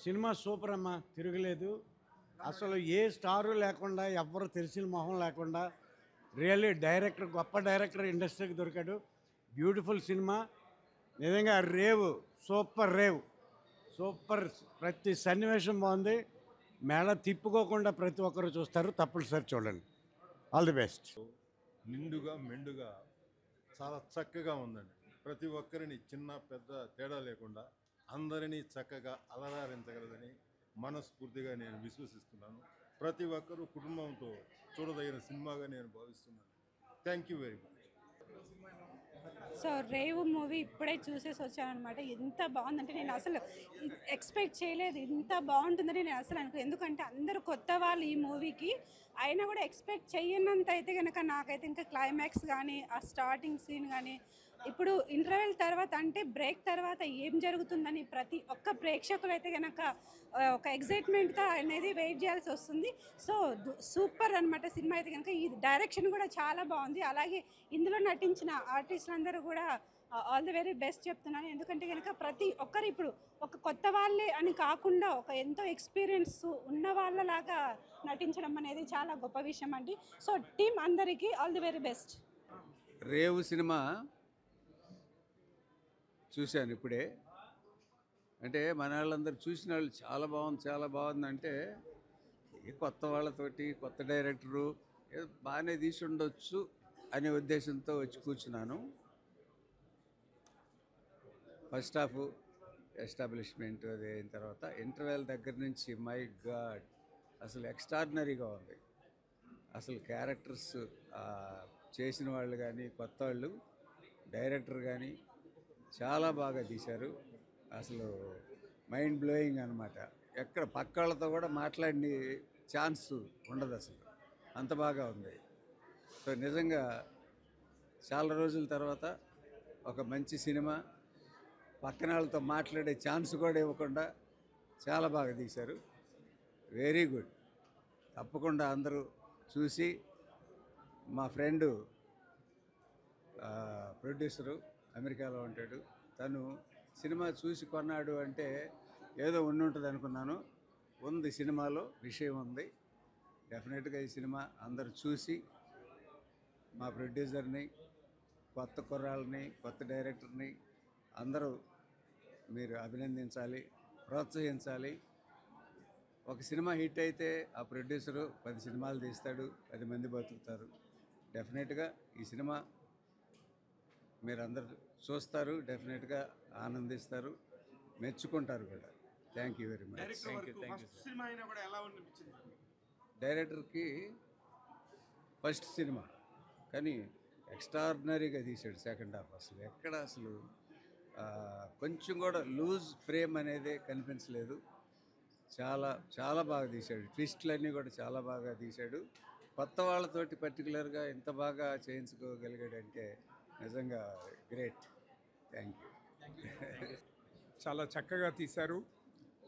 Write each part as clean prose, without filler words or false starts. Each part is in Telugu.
సినిమా సూపర్ అమ్మా, తిరగలేదు. అసలు ఏ స్టారు లేకుండా, ఎవ్వరు తెలిసిన మొహం లేకుండా రియల్లీ డైరెక్టర్, గొప్ప డైరెక్టర్ ఇండస్ట్రీకి దొరికాడు. Beautiful cinema. నిజంగా రేవ్, సూపర్ రేవ్, సూపర్. ప్రతి సన్నివేశం బాగుంది. మేళ తిప్పుకోకుండా ప్రతి ఒక్కరు చూస్తారు. తప్పనిసరి చూడండి. All the best. నిండుగా మెండుగా చాలా చక్కగా ఉందండి. ప్రతి ఒక్కరిని చిన్న పెద్ద తేడా లేకుండా అందరినీ చక్కగా అలరారించగలదని మనస్ఫూర్తిగా నేను విశ్వసిస్తున్నాను. ప్రతి ఒక్కరూ కుటుంబంతో చూడదగిన సినిమాగా నేను భావిస్తున్నాను. Thank you very much. So rave movie ఇప్పుడే చూసేసి వచ్చానమాట. ఎంత బాగుందంటే నేను అసలు ఎక్స్పెక్ట్ చేయలేదు, ఇంత బాగుంటుందని నేను అసలు అనుకో. ఎందుకంటే అందరూ కొత్త వాళ్ళు ఈ మూవీకి, అయినా కూడా ఎక్స్పెక్ట్ చేయనంత అయితే కనుక నాకైతే ఇంకా క్లైమాక్స్ కానీ ఆ స్టార్టింగ్ సీన్ కానీ, ఇప్పుడు ఇంటర్వెల్ తర్వాత అంటే బ్రేక్ తర్వాత ఏం జరుగుతుందని ప్రతి ఒక్క ప్రేక్షకులు అయితే కనుక ఒక ఎగ్జైట్మెంట్తో అనేది వెయిట్ చేయాల్సి వస్తుంది. సో సూపర్ అనమాట సినిమా అయితే కనుక. ఈ డైరెక్షన్ కూడా చాలా బాగుంది. అలాగే ఇందులో నటించిన ఆర్టిస్టులందరూ కూడా ఆల్ ది వెరీ బెస్ట్ చెప్తున్నాను. ఎందుకంటే కనుక ప్రతి ఒక్కరు ఇప్పుడు ఒక కొత్త వాళ్ళే అని కాకుండా ఒక ఎంతో ఎక్స్పీరియన్స్ ఉన్న వాళ్ళలాగా నటించడం అనేది చాలా గొప్ప విషయం అండి. సో టీమ్ అందరికీ all the very best. Revu సినిమా చూశాను ఇప్పుడే. అంటే మన వాళ్ళందరూ చూసిన వాళ్ళు చాలా బాగుంది, చాలా బాగుంది అంటే ఈ కొత్త వాళ్ళతోటి, కొత్త డైరెక్టరు ఏదో బాగానే తీసి ఉండొచ్చు అనే ఉద్దేశంతో వచ్చి కూర్చున్నాను. ఫస్ట్ హాఫ్ ఎస్టాబ్లిష్మెంట్ అది అయిన తర్వాత ఇంటర్వెల్ దగ్గర నుంచి మై గాడ్ అసలు ఎక్స్ట్రాడినరీగా ఉంది. అసలు క్యారెక్టర్స్ చేసిన వాళ్ళు కానీ, కొత్త వాళ్ళు, డైరెక్టర్ కానీ చాలా బాగా తీశారు. అసలు మైండ్ బ్లోయింగ్ అనమాట. ఎక్కడ పక్క వాళ్ళతో కూడా మాట్లాడిన ఛాన్స్ ఉండదు అసలు, అంత బాగా ఉంది. సో నిజంగా చాలా రోజుల తర్వాత ఒక మంచి సినిమా, పక్కన వాళ్ళతో మాట్లాడే ఛాన్స్ కూడా ఇవ్వకుండా చాలా బాగా తీశారు. Very good. తప్పకుండా అందరూ చూసి, మా ఫ్రెండు ప్రొడ్యూసరు అమెరికాలో ఉంటాడు, తను సినిమా చూసి కొన్నాడు అంటే ఏదో ఉండుంటుంది అనుకున్నాను. ఉంది, సినిమాలో విషయం ఉంది. డెఫినెట్గా ఈ సినిమా అందరూ చూసి మా ప్రొడ్యూసర్ని, కొత్త కుర్రాళ్ళని, కొత్త డైరెక్టర్ని అందరూ మీరు అభినందించాలి, ప్రోత్సహించాలి. ఒక సినిమా హిట్ అయితే ఆ ప్రొడ్యూసరు 10 సినిమాలు తీస్తాడు, 10 మంది బతుకుతారు. డెఫినెట్గా ఈ సినిమా మీరందరూ చూస్తారు, డెఫినెట్గా ఆనందిస్తారు, మెచ్చుకుంటారు కూడా. Thank you very much. డైరెక్టర్కి ఫస్ట్ సినిమా కానీ ఎక్స్ట్రాడినరీగా తీశాడు సెకండ్ హాఫ్. అసలు ఎక్కడ అసలు కొంచెం కూడా లూజ్ ఫ్రేమ్ అనేది కనిపించలేదు. చాలా చాలా బాగా తీశాడు. ట్విస్ట్లన్నీ కూడా చాలా బాగా తీశాడు. కొత్త వాళ్ళతోటి పర్టికులర్గా ఇంత బాగా చేయించుకోగలిగాడంటే నిజంగా గ్రేట్. Thank you. చాలా చక్కగా తీశారు.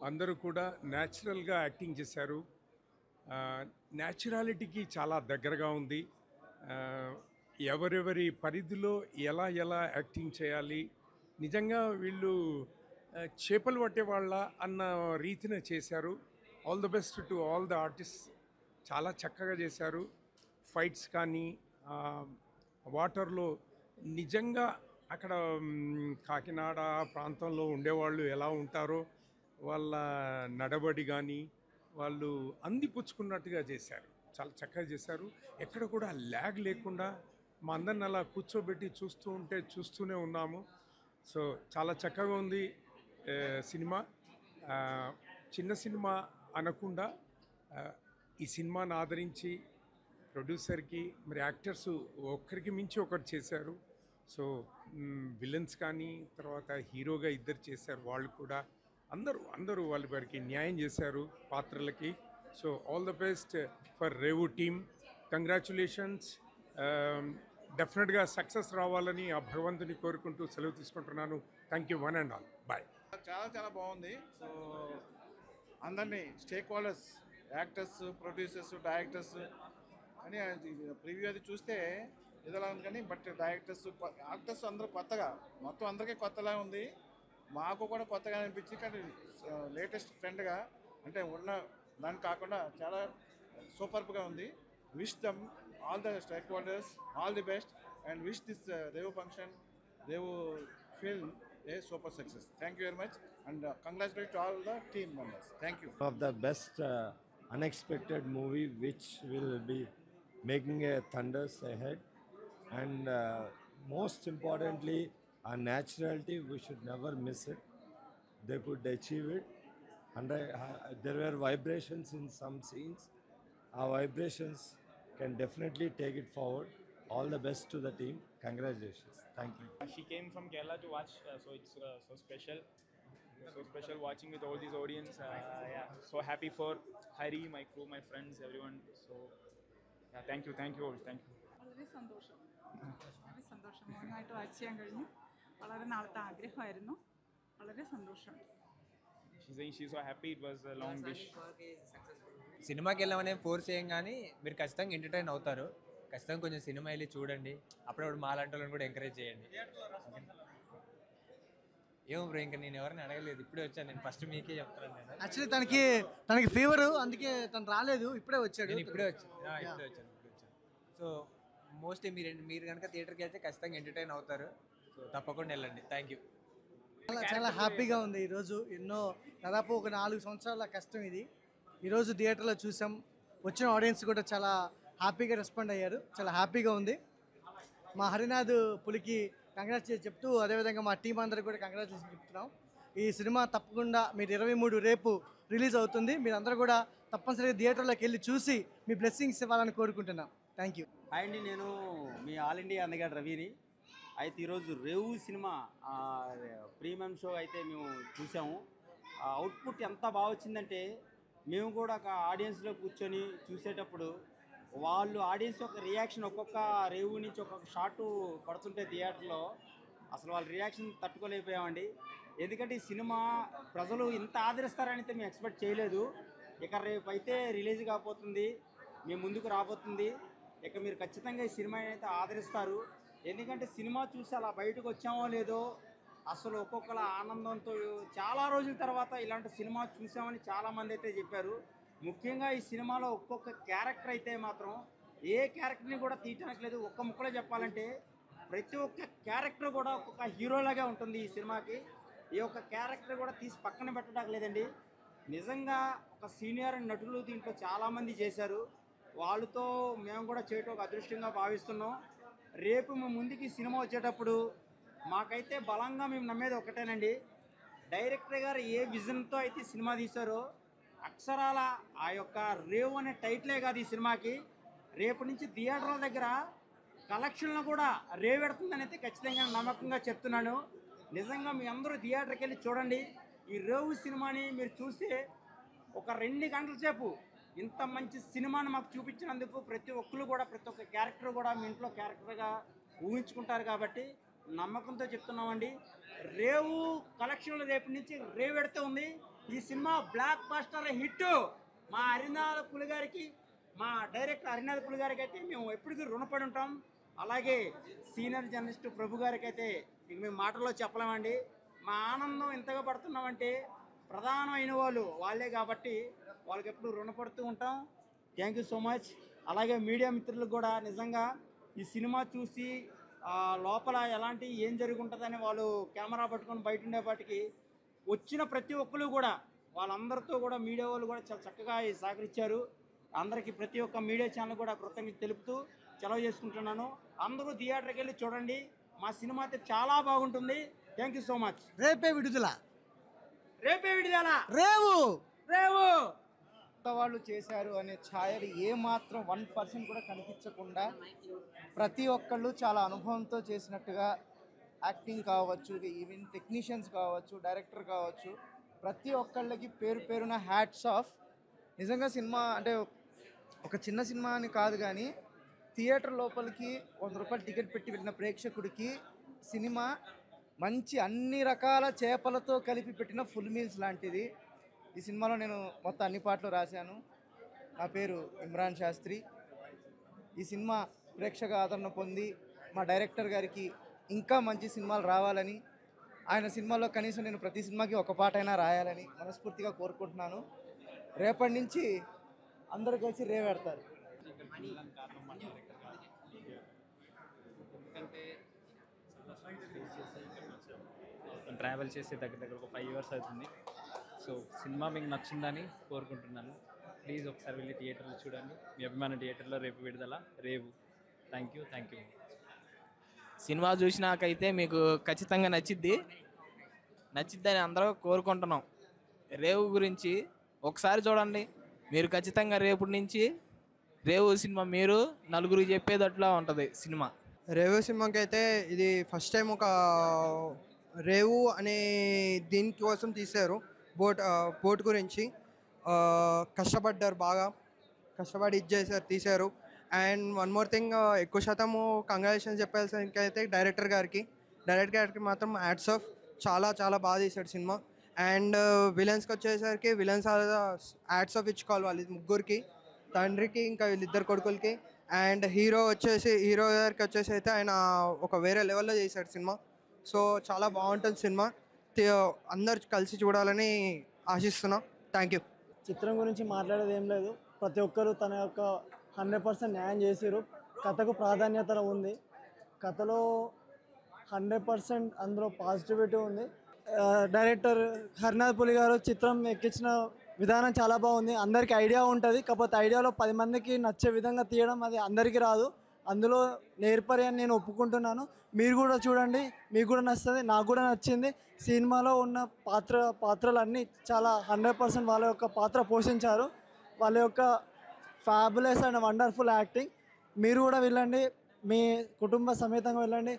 అందరూ కూడా న్యాచురల్గా యాక్టింగ్ చేశారు. న్యాచురాలిటీకి చాలా దగ్గరగా ఉంది. ఎవరెవరి పరిధిలో ఎలా ఎలా యాక్టింగ్ చేయాలి, నిజంగా వీళ్ళు చేపలు పట్టేవాళ్ళ అన్న రీతిన చేశారు. All the best to all the artist. చాలా చక్కగా చేశారు. ఫైట్స్ కానీ, వాటర్లో నిజంగా అక్కడ కాకినాడ ప్రాంతంలో ఉండేవాళ్ళు ఎలా ఉంటారో వాళ్ళ నడబడి కానీ వాళ్ళు అందిపుచ్చుకున్నట్టుగా చేశారు. చాలా చక్కగా చేశారు. ఎక్కడ కూడా ల్యాగ్ లేకుండా మా అందరిని అలా కూర్చోబెట్టి చూస్తూనే ఉన్నాము. సో చాలా చక్కగా ఉంది సినిమా. చిన్న సినిమా అనకుండా ఈ సినిమాని ఆదరించి ప్రొడ్యూసర్కి, మరి యాక్టర్స్ ఒక్కరికి మించి ఒకరు చేశారు. సో విలన్స్ కానీ, తర్వాత హీరోగా ఇద్దరు చేశారు, వాళ్ళు కూడా అందరూ వారికి న్యాయం చేశారు పాత్రలకి. So all the best for Revu team. Congratulations. డెఫినెట్గా సక్సెస్ రావాలని ఆ భగవంతుని కోరుకుంటూ సెలవు తీసుకుంటున్నాను. Thank you one and all. Bye. చాలా చాలా బాగుంది. సో అందరినీ stakeholders, actors, producers, directors అని ప్రివ్యూ అది చూస్తే ఇదిలా ఉంది. కానీ బట్ డైరెక్టర్స్, యాక్టర్స్ అందరూ కొత్తగా, మొత్తం అందరికీ కొత్తలా ఉంది. మాకు కూడా కొత్తగా అనిపించి, కానీ లేటెస్ట్ ట్రెండ్గా అంటే ఉన్న దానికి కాకుండా చాలా సూపర్గా ఉంది. Wish them all the stakeholders all the best and wish this Revu function, Revu film a super success. Thank you very much and congratulate to all the team members. Thank you. Of the best unexpected movie which will be making a thunders ahead, and most importantly our naturality, we should never miss it. They could achieve it, and there were vibrations in some scenes. Our vibrations can definitely take it forward. All the best to the team. Congratulations. Thank you. She came from Kerala to watch, so it's so special. So special watching with all these audience. Yeah, so happy for Hari, my crew, my friends, everyone. So yeah, thank you all, thank you. വളരെ സന്തോഷം, വളരെ സന്തോഷം. മോനുമായിട്ട് വാച്ച് ചെയ്യാൻ കഴിഞ്ഞു. വളരെ നാളത്തെ ആഗ്രഹമായിരുന്നു. വളരെ സന്തോഷം. She's saying she's so happy. It was a long wish. సినిమాకి వెళ్ళామని ఫోర్స్ చేయం కానీ మీరు ఖచ్చితంగా ఎంటర్టైన్ అవుతారు. ఖచ్చితంగా కొంచెం సినిమా వెళ్ళి చూడండి. అప్పుడప్పుడు మాలాంటి వాళ్ళని కూడా ఎంకరేజ్ చేయండి. ఏమో బ్రో, ఇంకా నేను ఎవరిని అడగలేదు, ఇప్పుడే వచ్చాను. నేను ఫస్ట్ మీకే చెప్తాను. నేను యాక్చువల్లీ తనకి ఫీవర్, అందుకే తను రాలేదు, ఇప్పుడే వచ్చాడు. నేను ఇప్పుడే వచ్చాను. సో మోస్ట్లీ మీరు కనుక థియేటర్కి వెళ్తే ఖచ్చితంగా ఎంటర్టైన్ అవుతారు. సో తప్పకుండా వెళ్ళండి. Thank you. చాలా హ్యాపీగా ఉంది ఈరోజు. దాదాపు ఒక 4 సంవత్సరాల కష్టం ఇది. ఈరోజు థియేటర్లో చూసాం. వచ్చిన ఆడియన్స్ కూడా చాలా హ్యాపీగా రెస్పాండ్ అయ్యారు. చాలా హ్యాపీగా ఉంది. మా హరినాథ్ పులికి కంగ్రాచులేషన్ చెప్తూ, అదేవిధంగా మా టీం అందరికి కూడా కంగ్రాచులేషన్ చెప్తున్నాం. ఈ సినిమా తప్పకుండా మీరు 23 రేపు రిలీజ్ అవుతుంది. మీరందరూ కూడా తప్పనిసరిగా థియేటర్లోకి వెళ్ళి చూసి మీ బ్లెస్సింగ్స్ ఇవ్వాలని కోరుకుంటున్నాం. Thank you. హాయ్ అండి, నేను మీ ఆల్ ఇండియా అందగాడు రవిని. అయితే ఈరోజు రేవు సినిమా ప్రీమియం షో అయితే మేము చూసాము. అవుట్పుట్ ఎంత బాగా వచ్చిందంటే, మేము కూడా ఒక ఆడియన్స్లో కూర్చొని చూసేటప్పుడు వాళ్ళు ఆడియన్స్ యొక్క రియాక్షన్, ఒక్కొక్క రేవు నుంచి ఒక్కొక్క షాటు పడుతుంటే థియేటర్లో అసలు వాళ్ళ రియాక్షన్ తట్టుకోలేకపోయామండి. ఎందుకంటే ఈ సినిమా ప్రజలు ఇంత ఆదరిస్తారని అయితే మేము ఎక్స్పెక్ట్ చేయలేదు. ఇక రేపు అయితే రిలీజ్ కాబోతుంది, మేము ముందుకు రాబోతుంది. ఇక మీరు ఖచ్చితంగా ఈ సినిమా అయితే ఆదరిస్తారు. ఎందుకంటే సినిమా చూసి అలా బయటకు వచ్చామో లేదో, అసలు ఒక్కొక్కల ఆనందంతో చాలా రోజుల తర్వాత ఇలాంటి సినిమా చూసామని చాలామంది అయితే చెప్పారు. ముఖ్యంగా ఈ సినిమాలో ఒక్కొక్క క్యారెక్టర్ అయితే మాత్రం ఏ క్యారెక్టర్ని కూడా తీయటానికి లేదు. ఒక్క ముక్కలో చెప్పాలంటే ప్రతి ఒక్క క్యారెక్టర్ కూడా ఒక్కొక్క హీరోలాగే ఉంటుంది ఈ సినిమాకి. ఈ ఒక్క క్యారెక్టర్ కూడా తీసి పక్కన పెట్టడానికి లేదండి. నిజంగా ఒక సీనియర్ నటులు దీంట్లో చాలామంది చేశారు. వాళ్ళతో మేము కూడా చేయటం ఒక అదృష్టంగా భావిస్తున్నాం. రేపు మేము ముందుకి సినిమా వచ్చేటప్పుడు మాకైతే బలంగా మేము నమ్మేది ఒకటేనండి, డైరెక్టర్ గారు ఏ విజన్తో అయితే సినిమా తీశారో అక్షరాల ఆ యొక్క రేవు అనే టైటిలే కాదు ఈ సినిమాకి, రేపు నుంచి థియేటర్ల దగ్గర కలెక్షన్లు కూడా రేవెడుతుందని అయితే ఖచ్చితంగా నమ్మకంగా చెప్తున్నాను. నిజంగా మీ అందరూ థియేటర్కి వెళ్ళి చూడండి. ఈ రేవు సినిమాని మీరు చూస్తే ఒక 2 గంటల సేపు ఇంత మంచి సినిమాని మాకు చూపించినందుకు ప్రతి ఒక్కరు కూడా, ప్రతి ఒక్క క్యారెక్టర్ కూడా మీ ఇంట్లో క్యారెక్టర్గా ఊహించుకుంటారు. కాబట్టి నమ్మకంతో చెప్తున్నామండి, రేవు కలెక్షన్లు రేపు నుంచి రేవెడుతూ ఉంది. ఈ సినిమా బ్లాక్ బాస్టర్ హిట్. మా హరినాథ్ పులి గారికి, మా డైరెక్టర్ హరినాథ్ పులి గారికి అయితే మేము ఎప్పటికీ రుణపడి ఉంటాం. అలాగే సీనియర్ జర్నలిస్ట్ ప్రభు గారికి అయితే ఇక మేము మాటల్లో చెప్పలేమండి. మా ఆనందం ఎంతగా పడుతున్నామంటే ప్రధానమైన వాళ్ళే కాబట్టి వాళ్ళకి ఎప్పుడు రుణపడుతూ ఉంటాం. Thank you so much. అలాగే మీడియా మిత్రులకు కూడా నిజంగా ఈ సినిమా చూసి లోపల ఎలాంటి ఏం జరుగుతుంటుందని వాళ్ళు కెమెరా పట్టుకొని బయట ఉండేపాటికి వచ్చిన ప్రతి ఒక్కరు కూడా వాళ్ళందరితో కూడా మీడియా వాళ్ళు కూడా చాలా చక్కగా సహకరించారు. అందరికీ ప్రతి ఒక్క మీడియా ఛానల్ కూడా కృతజ్ఞత తెలుపుతూ సెలవు చేసుకుంటున్నాను. అందరూ థియేటర్కి వెళ్ళి చూడండి. మా సినిమా అయితే చాలా బాగుంటుంది. Thank you so much. రేపే విడుదల రేవు కొత్త వాళ్ళు చేశారు అనే ఛాయలు ఏమాత్రం 1% కూడా కనిపించకుండా ప్రతి ఒక్కళ్ళు చాలా అనుభవంతో చేసినట్టుగా యాక్టింగ్ కావచ్చు, ఈవెన్ టెక్నీషియన్స్ కావచ్చు, డైరెక్టర్ కావచ్చు, ప్రతి ఒక్కళ్ళకి పేరున హ్యాట్స్ ఆఫ్. నిజంగా సినిమా అంటే ఒక చిన్న సినిమా అని కాదు, కానీ థియేటర్ లోపలికి 100 రూపాయలు టికెట్ పెట్టి వెళ్ళిన ప్రేక్షకుడికి సినిమా మంచి అన్ని రకాల చేపలతో కలిపి పెట్టిన ఫుల్ మీల్స్ లాంటిది. ఈ సినిమాలో నేను మొత్తం అన్ని పాటలు రాశాను. నా పేరు ఇమ్రాన్ శాస్త్రి. ఈ సినిమా ప్రేక్షక ఆదరణ పొంది మా డైరెక్టర్ గారికి ఇంకా మంచి సినిమాలు రావాలని ఆయన సినిమాలో కనీసం నేను ప్రతి సినిమాకి ఒక పాటైనా రాయాలని మనస్ఫూర్తిగా కోరుకుంటున్నాను. రేపటి నుంచి అందరూ కలిసి రేవెడతారు. ట్రావెల్ చేసే దగ్గర ఒక 5 years అవుతుంది. సో సినిమా మీకు నచ్చిందని కోరుకుంటున్నాను. ప్లీజ్ ఒకసారి వెళ్ళి థియేటర్లో చూడండి. మీ అభిమాన థియేటర్లో రేపు విడుదల రేవు. Thank you. సినిమా చూసినాకైతే మీకు ఖచ్చితంగా నచ్చిద్దని అందరూ కోరుకుంటున్నాం. రేవు గురించి ఒకసారి చూడండి, మీరు ఖచ్చితంగా రేపటి నుంచి రేవు సినిమా మీరు నలుగురికి చెప్పేటట్లా ఉంటుంది సినిమా. రేవు సినిమాకి అయితే ఇది ఫస్ట్ టైం ఒక రేవు అనే దీనికోసం తీశారు. బోట్ గురించి కష్టపడ్డారు, బాగా కష్టపడి చేశారు, తీశారు. అండ్ వన్ మోర్ థింగ్, ఎక్కువ శాతము కంగ్రాచులేషన్స్ చెప్పాల్సిన అయితే డైరెక్టర్ గారికి మాత్రం హ్యాట్స్ ఆఫ్. చాలా చాలా బాగా తీశాడు సినిమా. అండ్ విలన్స్కి వచ్చేసరికి విలన్స్ హ్యాట్స్ ఆఫ్ ఇచ్చుకోవాలి వాళ్ళ ముగ్గురికి, తండ్రికి ఇంకా వీళ్ళిద్దరు కొడుకులకి. అండ్ హీరో గారికి వచ్చేసి అయితే ఆయన ఒక వేరే లెవెల్లో చేశాడు సినిమా. సో చాలా బాగుంటుంది సినిమా, అందరు కలిసి చూడాలని ఆశిస్తున్నాం. Thank you. చిత్రం గురించి మాట్లాడేది ఏం లేదు. ప్రతి ఒక్కరూ తన యొక్క 100% న్యాయం చేసారు. కథకు ప్రాధాన్యత ఉంది. కథలో 100% అందులో పాజిటివిటీ ఉంది. డైరెక్టర్ హరినాథ్ పులి గారు చిత్రం ఎక్కించిన విధానం చాలా బాగుంది. అందరికీ ఐడియా ఉంటుంది, కాకపోతే ఐడియాలో 10 మందికి నచ్చే విధంగా తీయడం అది అందరికీ రాదు. అందులో నేర్పరి అని నేను ఒప్పుకుంటున్నాను. మీరు కూడా చూడండి, మీకు కూడా నచ్చుతుంది. నాకు కూడా నచ్చింది. సినిమాలో ఉన్న పాత్రలన్నీ చాలా 100% వాళ్ళ యొక్క పాత్ర పోషించారు. వాళ్ళ యొక్క ఫ్యాబులస్ అండ్ వండర్ఫుల్ యాక్టింగ్. మీరు కూడా వెళ్ళండి, మీ కుటుంబ సమేతంగా వెళ్ళండి.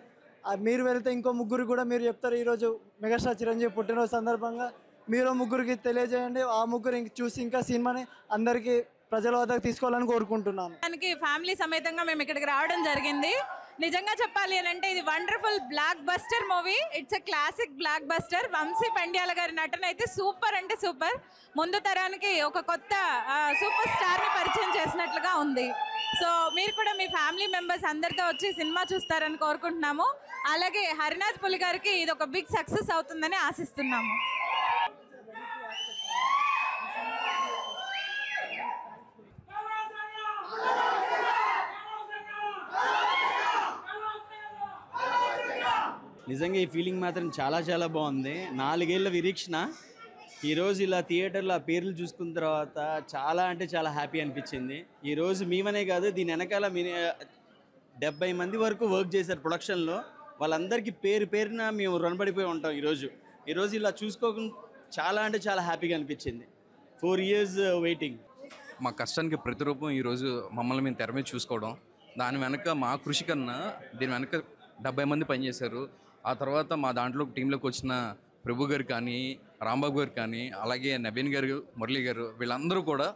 మీరు వెళ్తే ఇంకో ముగ్గురికి కూడా మీరు చెప్తారు. ఈరోజు మెగాస్టార్ చిరంజీవి పుట్టినరోజు సందర్భంగా మీరు ముగ్గురికి తెలియజేయండి. ఆ ముగ్గురు చూసి ఇంకా సినిమాని అందరికీ ప్రజల వద్దకు తీసుకోవాలని కోరుకుంటున్నాను. దానికి ఫ్యామిలీ సమేతంగా మేము ఇక్కడికి రావడం జరిగింది. నిజంగా చెప్పాలి అని అంటే ఇది wonderful blockbuster movie. It's a classic blockbuster. Vamsi Pandyala గారి నటన అయితే సూపర్ అంటే సూపర్. ముందు తరానికి ఒక కొత్త సూపర్ స్టార్ని పరిచయం చేసినట్లుగా ఉంది. సో మీరు కూడా మీ ఫ్యామిలీ మెంబర్స్ అందరితో వచ్చి సినిమా చూస్తారని కోరుకుంటున్నాము. అలాగే హరినాథ్ పులి గారికి ఇది ఒక బిగ్ సక్సెస్ అవుతుందని ఆశిస్తున్నాము. నిజంగా ఈ ఫీలింగ్ మాత్రం చాలా చాలా బాగుంది. 4 ఏళ్ల నిరీక్షణ ఈరోజు ఇలా థియేటర్లో ఆ పేర్లు చూసుకున్న తర్వాత చాలా అంటే చాలా హ్యాపీ అనిపించింది. ఈరోజు మేమనే కాదు, దీని వెనకాల 70 మంది వరకు వర్క్ చేశారు ప్రొడక్షన్లో. వాళ్ళందరికీ పేరున మేము రుణపడిపోయి ఉంటాం. ఈరోజు ఇలా చూసుకోకుండా చాలా అంటే చాలా హ్యాపీగా అనిపించింది. 4 years వెయిటింగ్. మా కష్టానికి ప్రతిరూపం ఈరోజు మమ్మల్ని మేము తెర మీద చూసుకోవడం. దాని వెనక మా కృషి కన్నా దీని వెనక 70 మంది పనిచేశారు. ఆ తర్వాత మా దాంట్లో టీంలోకి వచ్చిన ప్రభు గారు కానీ, రాంబాబు గారు కానీ, అలాగే నవీన్ గారు, మురళీ గారు, వీళ్ళందరూ కూడా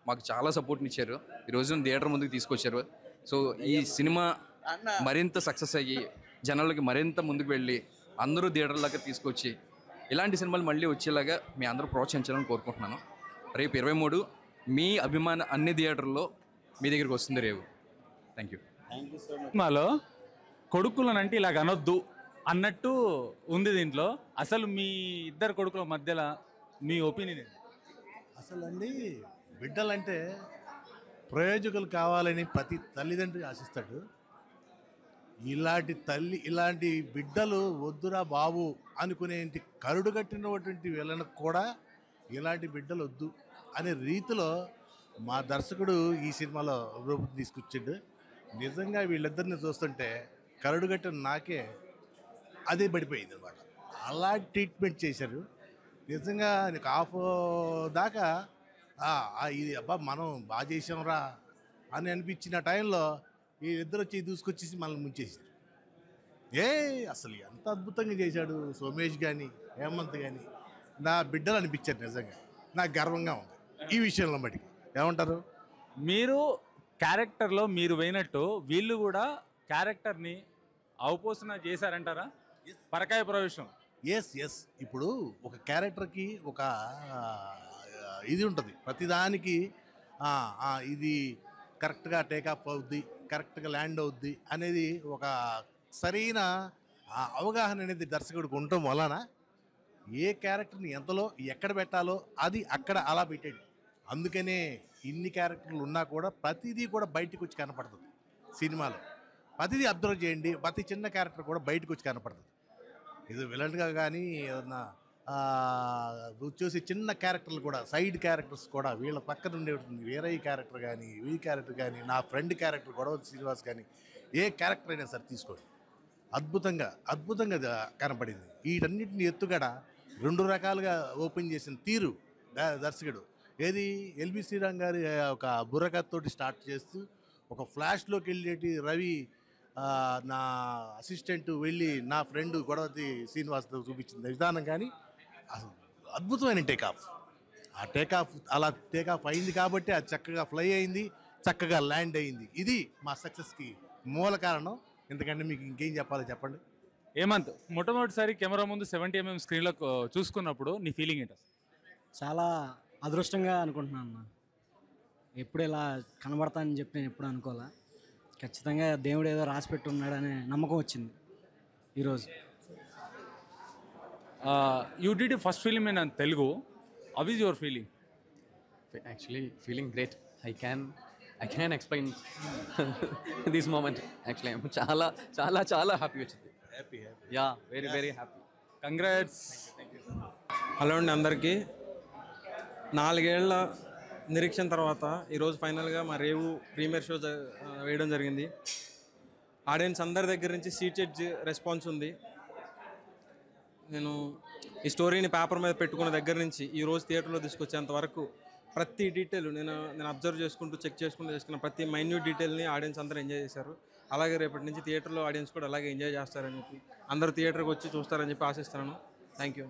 మాకు చాలా సపోర్ట్ని ఇచ్చారు. ఈరోజు థియేటర్ ముందుకు తీసుకొచ్చారు. సో ఈ సినిమా మరింత సక్సెస్ అయ్యి జనాలకి మరింత ముందుకు వెళ్ళి అందరూ థియేటర్లాగా తీసుకొచ్చి ఇలాంటి సినిమాలు మళ్ళీ వచ్చేలాగా మీ అందరూ ప్రోత్సహించాలని కోరుకుంటున్నాను. రేపు 23 మీ అభిమాన అన్ని థియేటర్లో మీ దగ్గరికి వస్తుంది రేవు. Thank you. సినిమాలో కొడుకులనంటే ఇలాగ అనొద్దు అన్నట్టు ఉంది దీంట్లో. అసలు మీ ఇద్దరు కొడుకుల మధ్యలో మీ ఒపీనియన్ ఏంటి? అసలు అండి, బిడ్డలంటే ప్రయోజకులు కావాలని ప్రతి తల్లిదండ్రి ఆశిస్తాడు. ఇలాంటి బిడ్డలు వద్దురా బాబు అనుకునేంటి కరుడు కట్టినటువంటి వీళ్ళకు కూడా ఇలాంటి బిడ్డలు వద్దు అనే రీతిలో మా దర్శకుడు ఈ సినిమాలో రూపం తీసుకొచ్చాడు. నిజంగా వీళ్ళిద్దరిని చూస్తుంటే కరుడు కట్టిన నాకే అదే పడిపోయింది అనమాట. అలా ట్రీట్మెంట్ చేశారు. నిజంగా నీకు హాఫ్ దాకా ఇది అబ్బా మనం బాగా చేసాంరా అని అనిపించిన టైంలో వీళ్ళిద్దరు వచ్చి దూసుకొచ్చేసి మనల్ని ముంచేసారు. అసలు ఎంత అద్భుతంగా చేశాడు సోమేష్ కానీ హేమంత్ కానీ. నా బిడ్డలు అనిపించారు. నిజంగా నాకు గర్వంగా ఉంది ఈ విషయంలో. మటుకు ఏమంటారు? మీరు క్యారెక్టర్లో మీరు పోయినట్టు వీళ్ళు కూడా క్యారెక్టర్ని అవపోసన చేశారంటారా? పరకాయ ప్రవేశం. ఎస్ ఇప్పుడు ఒక క్యారెక్టర్కి ఒక ఇది ఉంటుంది. ప్రతిదానికి ఇది కరెక్ట్గా టేకాఫ్ అవుద్ది, కరెక్ట్గా ల్యాండ్ అవుద్ది అనేది ఒక సరైన ఆ అవగాహన అనేది దర్శకుడికి ఉండటం వలన ఏ క్యారెక్టర్ని ఎంతలో ఎక్కడ పెట్టాలో అది అక్కడ అలా పెట్టాడు. అందుకనే ఇన్ని క్యారెక్టర్లు ఉన్నా కూడా ప్రతిదీ కూడా బయటకు వచ్చి కనపడుతుంది సినిమాలో. ప్రతిదీ అబ్జర్వ్ చేయండి, ప్రతి చిన్న క్యారెక్టర్ కూడా బయటకు వచ్చి కనపడుతుంది. ఇది విలన్గా కానీ ఏదన్నా చూసి చిన్న క్యారెక్టర్లు కూడా, సైడ్ క్యారెక్టర్స్ కూడా, వీళ్ళ పక్కన ఉండే వీరయ్య క్యారెక్టర్ కానీ, వీ క్యారెక్టర్ కానీ, నా ఫ్రెండ్ క్యారెక్టర్ గొడవ శ్రీనివాస్ కానీ, ఏ క్యారెక్టర్ అయినా సరే తీసుకోండి, అద్భుతంగా కనపడింది. వీటన్నిటిని ఎత్తుగడ 2 రకాలుగా ఓపెన్ చేసిన తీరు దర్శకుడు. ఏది ఎల్బి శ్రీరామ్ గారి ఒక బుర్రకథతోటి స్టార్ట్ చేస్తూ ఒక ఫ్లాష్లోకి వెళ్ళేటి రవి నా అసిస్టెంట్ వెళ్ళి నా ఫ్రెండ్ గొడవతి శ్రీనివాస్తో చూపించిన విధానం కానీ అసలు అద్భుతమైన టేకాఫ్. ఆ టేకాఫ్ అలా టేకాఫ్ అయింది కాబట్టి అది చక్కగా ఫ్లై అయింది, చక్కగా ల్యాండ్ అయింది. ఇది మా సక్సెస్కి మూల కారణం. ఎందుకంటే మీకు ఇంకేం చెప్పాలో చెప్పండి. హేమంత్, మొట్టమొదటిసారి కెమెరా ముందు 70mm స్క్రీన్లో చూసుకున్నప్పుడు నీ ఫీలింగ్ ఏంటి? చాలా అదృష్టంగా అనుకుంటున్నాను అన్న. ఎప్పుడు ఇలా కనబడతానని చెప్పి నేను ఎప్పుడు అనుకోలే. ఖచ్చితంగా దేవుడు ఏదో రాసి పెట్టున్నాడనే నమ్మకం వచ్చింది ఈరోజు. You did first film in Telugu. How is your feeling? Actually, feeling great. I can explain this moment. Actually, I'm చాలా happy వచ్చింది. Yeah, very happy. Congrats. Hello అండి అందరికీ. 4 ఏళ్ల నిరీక్షణ తర్వాత ఈరోజు ఫైనల్గా మా రేవు ప్రీమియర్ షో వేయడం జరిగింది. ఆడియన్స్ అందరి దగ్గర నుంచి సీటెడ్ రెస్పాన్స్ ఉంది. నేను ఈ స్టోరీని పేపర్ మీద పెట్టుకున్న దగ్గర నుంచి ఈరోజు థియేటర్లో తీసుకొచ్చేంత వరకు ప్రతి డీటెయిల్ నేను అబ్జర్వ్ చేసుకుంటూ చేసుకున్న ప్రతి మైన్యూట్ డీటెయిల్ని ఆడియన్స్ అందరూ ఎంజాయ్ చేశారు. అలాగే రేపటి నుంచి థియేటర్లో ఆడియన్స్ కూడా అలాగే ఎంజాయ్ చేస్తారని చెప్పి, అందరూ థియేటర్కి వచ్చి చూస్తారని చెప్పి ఆశిస్తున్నాను. Thank you.